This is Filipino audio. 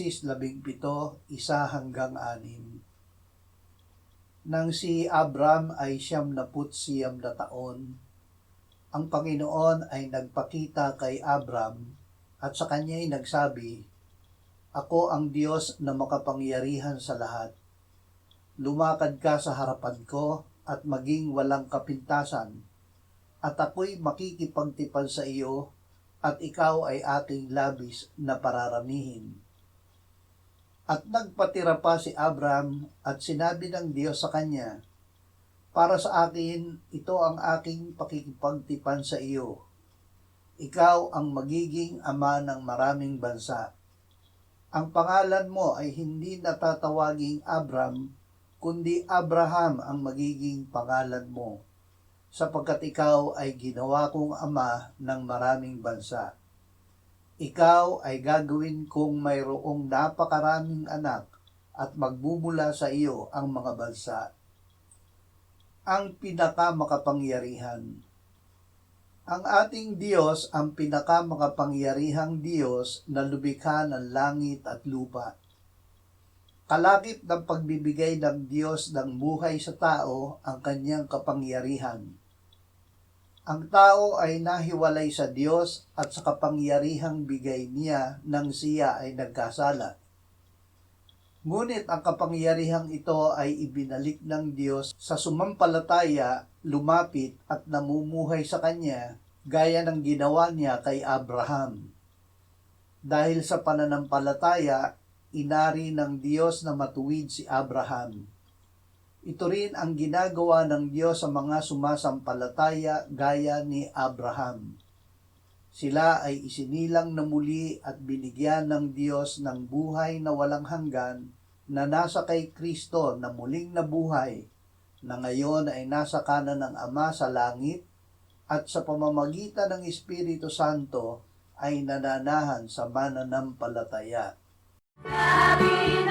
Henesis 17:1-6. Nang si Abram ay 99 na taon, ang Panginoon ay nagpakita kay Abram at sa kanya'y nagsabi, "Ako ang Diyos na makapangyarihan sa lahat. Lumakad ka sa harapan ko at maging walang kapintasan, at ako'y makikipagtipan sa iyo at ikaw ay aking labis na pararamihin." At nagpatira pa si Abram at sinabi ng Diyos sa kanya, "Para sa akin, ito ang aking pakikipagtipan sa iyo. Ikaw ang magiging ama ng maraming bansa. Ang pangalan mo ay hindi natatawaging Abram, kundi Abraham ang magiging pangalan mo, sapagkat ikaw ay ginawa kong ama ng maraming bansa. Ikaw ay gagawin kong mayroong napakaraming anak at magmumula sa iyo ang mga bansa." Ang pinakamakapangyarihan. Ang ating Diyos ang pinakamakapangyarihang Diyos na lumikha ng langit at lupa. Kalakip ng pagbibigay ng Diyos ng buhay sa tao ang kanyang kapangyarihan. Ang tao ay nahiwalay sa Diyos at sa kapangyarihang bigay niya nang siya ay nagkasala. Ngunit ang kapangyarihang ito ay ibinalik ng Diyos sa sumampalataya, lumapit at namumuhay sa Kanya, gaya ng ginawa niya kay Abraham. Dahil sa pananampalataya, inari ng Diyos na matuwid si Abraham. Ito rin ang ginagawa ng Diyos sa mga sumasampalataya gaya ni Abraham. Sila ay isinilang na muli at binigyan ng Diyos ng buhay na walang hanggan na nasa kay Kristo na muling nabuhay, na ngayon ay nasa kanan ng Ama sa langit at sa pamamagitan ng Espiritu Santo ay nananahan sa mananampalataya. Namin